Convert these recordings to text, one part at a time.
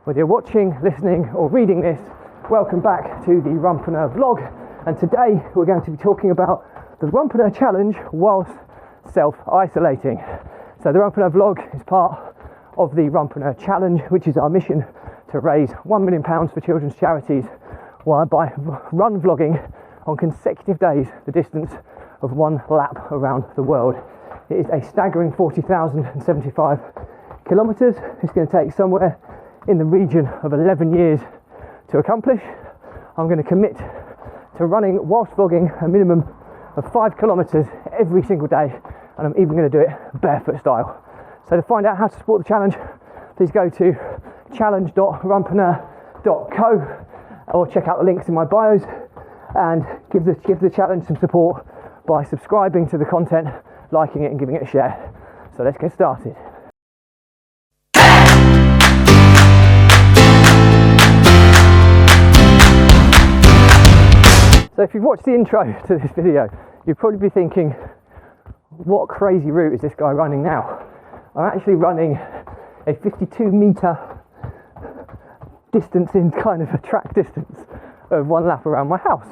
Whether you're watching, listening or reading this, welcome back to the Runpreneur vlog, and today we're going to be talking about the Runpreneur challenge whilst self-isolating. So the Runpreneur vlog is part of the Runpreneur challenge, which is our mission to raise £1 million for children's charities by run vlogging on consecutive days the distance of one lap around the world. It is a staggering 40,075 kilometres. It's going to take somewhere in the region of 11 years to accomplish. I'm going to commit to running whilst vlogging a minimum of 5 kilometres every single day, and I'm even going to do it barefoot style. So to find out how to support the challenge, please go to challenge.runpreneur.co or check out the links in my bios and give the challenge some support by subscribing to the content, liking it and giving it a share. So let's get started. So if you've watched the intro to this video, you'd probably be thinking, what crazy route is this guy running now? I'm actually running a 52 metre distance in kind of a track distance of one lap around my house.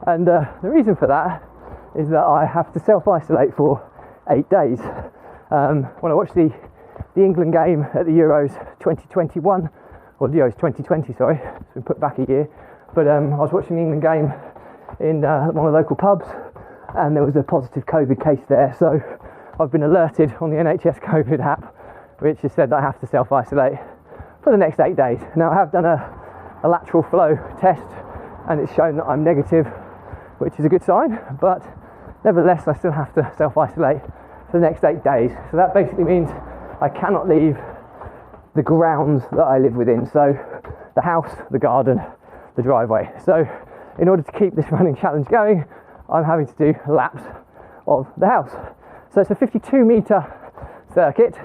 And the reason for that is that I have to self-isolate for 8 days. When I watched the England game at the Euros 2021, or the Euros 2020, sorry, it's been put back a year, but I was watching the England game in one of the local pubs, and there was a positive COVID case there, so I've been alerted on the NHS COVID app, which has said that I have to self-isolate for the next 8 days. Now I have done a lateral flow test, and it's shown that I'm negative, which is a good sign, but nevertheless I still have to self-isolate for the next 8 days. So that basically means I cannot leave the grounds that I live within, so the house, the garden, the driveway. So in order to keep this running challenge going, I'm having to do laps of the house. So it's a 52 metre circuit,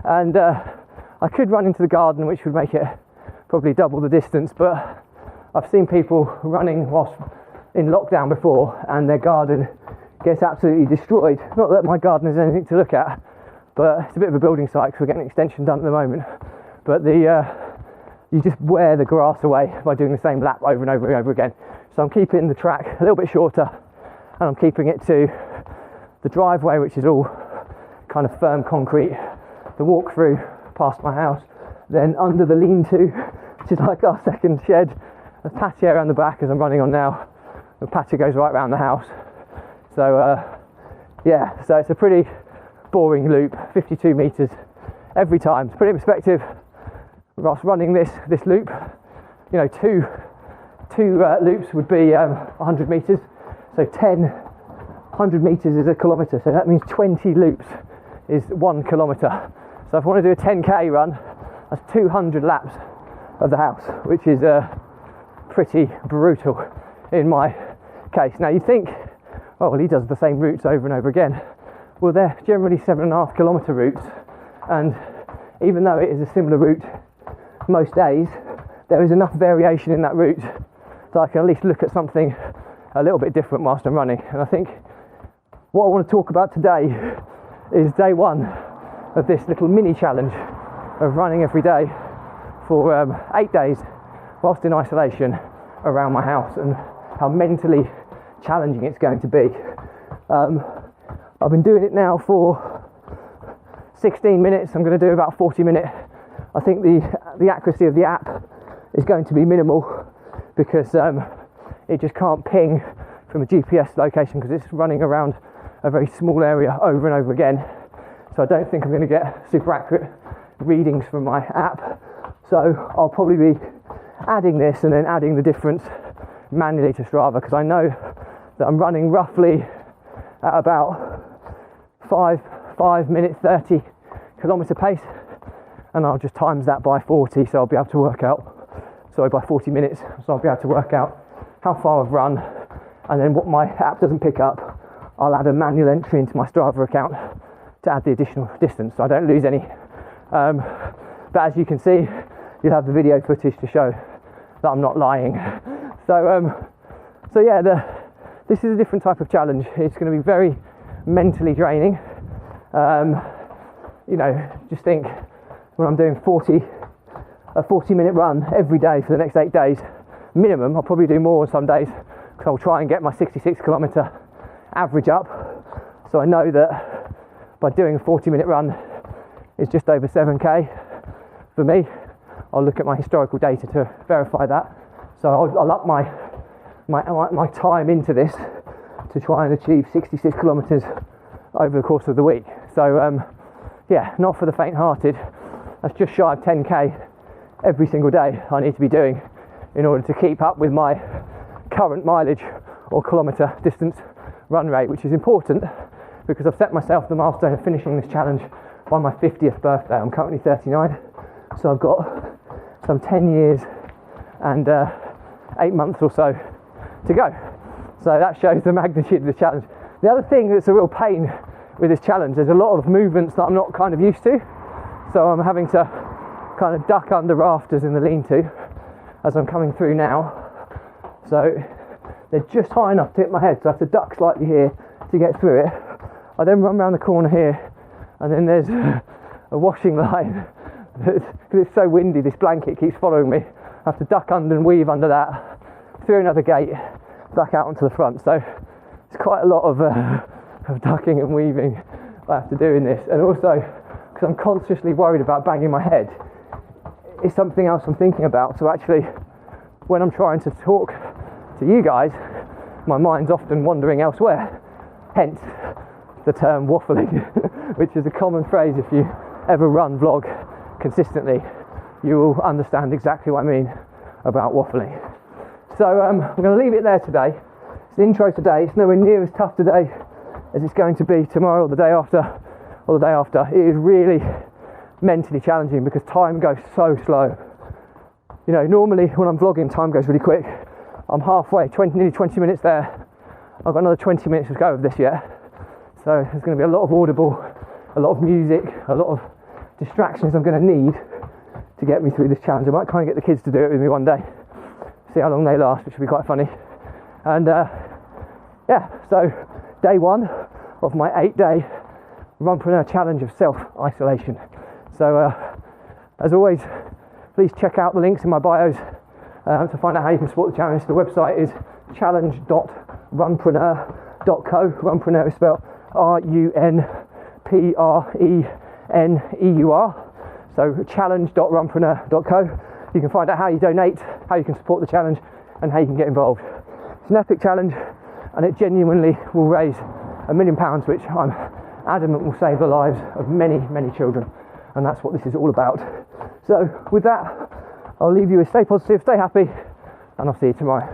and I could run into the garden, which would make it probably double the distance, but I've seen people running whilst in lockdown before and their garden gets absolutely destroyed. Not that my garden is anything to look at, but it's a bit of a building site because we're getting an extension done at the moment. But you just wear the grass away by doing the same lap over and over and over again. So I'm keeping the track a little bit shorter, and I'm keeping it to the driveway, which is all kind of firm concrete, the walk through past my house, then under the lean-to, which is like our second shed, the patio around the back as I'm running on now. The patio goes right around the house. So yeah, so it's a pretty boring loop, 52 metres every time. To put it in perspective, whilst running this loop, you know, two loops would be 100 metres, so 100 metres is a kilometre, so that means 20 loops is 1 kilometre. So if I want to do a 10k run, that's 200 laps of the house, which is pretty brutal in my case. Now you think, oh well, he does the same routes over and over again. Well, they're generally 7.5 kilometre routes, and even though it is a similar route most days, there is enough variation in that route that I can at least look at something a little bit different whilst I'm running. And I think what I want to talk about today is day one of this little mini challenge of running every day for 8 days whilst in isolation around my house, and how mentally challenging it's going to be. I've been doing it now for 16 minutes. I'm going to do about 40 minutes. I think the accuracy of the app is going to be minimal because it just can't ping from a GPS location because it's running around a very small area over and over again. So I don't think I'm going to get super accurate readings from my app. So I'll probably be adding this and then adding the difference manually to Strava, because I know that I'm running roughly at about 5 minutes 30 kilometre pace, and I'll just times that by 40, so I'll be able to work out, by 40 minutes, so I'll be able to work out how far I've run, and then what my app doesn't pick up, I'll add a manual entry into my Strava account to add the additional distance, so I don't lose any. But as you can see, you'll have the video footage to show that I'm not lying. So yeah, this is a different type of challenge. It's going to be very mentally draining. You know, just think when I'm doing 40 a 40-minute run every day for the next 8 days minimum. I'll probably do more on some days because I'll try and get my 66 kilometre average up. So I know that by doing a 40-minute run is just over 7k for me. I'll look at my historical data to verify that. So I'll up my time into this to try and achieve 66 kilometres over the course of the week. So yeah, not for the faint-hearted. That's just shy of 10k every single day I need to be doing in order to keep up with my current mileage or kilometre distance run rate, which is important because I've set myself the milestone of finishing this challenge by my 50th birthday. I'm currently 39, so I've got some 10 years and 8 months or so to go. So that shows the magnitude of the challenge. The other thing that's a real pain with this challenge, there's a lot of movements that I'm not kind of used to. So I'm having to kind of duck under rafters in the lean-to as I'm coming through now. So they're just high enough to hit my head, so I have to duck slightly here to get through it. I then run around the corner here, and then there's a washing line. Because it's so windy, this blanket keeps following me. I have to duck under and weave under that, through another gate, back out onto the front. So it's quite a lot of ducking and weaving I have to do in this. And also, because I'm consciously worried about banging my head, it's something else I'm thinking about. So actually, when I'm trying to talk to you guys, my mind's often wandering elsewhere. Hence the term waffling, which is a common phrase. If you ever run vlog consistently, you will understand exactly what I mean about waffling. So I'm going to leave it there today. It's the intro today. It's nowhere near as tough today as it's going to be tomorrow or the day after or the day after. It is really mentally challenging because time goes so slow. You know, normally when I'm vlogging, time goes really quick. I'm halfway, nearly 20 minutes there. I've got another 20 minutes to go of this yet. So there's going to be a lot of audible, a lot of music, a lot of distractions I'm going to need to get me through this challenge. I might kind of get the kids to do it with me one day, see how long they last, which will be quite funny. And yeah, so day one of my 8-day Runpreneur challenge of self-isolation. So as always, please check out the links in my bios to find out how you can support the challenge. The website is challenge.runpreneur.co. Runpreneur is spelled RUNPRENEUR. So challenge.runpreneur.co. You can find out how you donate, how you can support the challenge, and how you can get involved. It's an epic challenge, and it genuinely will raise £1 million, which I'm adamant will save the lives of many, many children. And that's what this is all about. So with that, I'll leave you with stay positive, stay happy, and I'll see you tomorrow.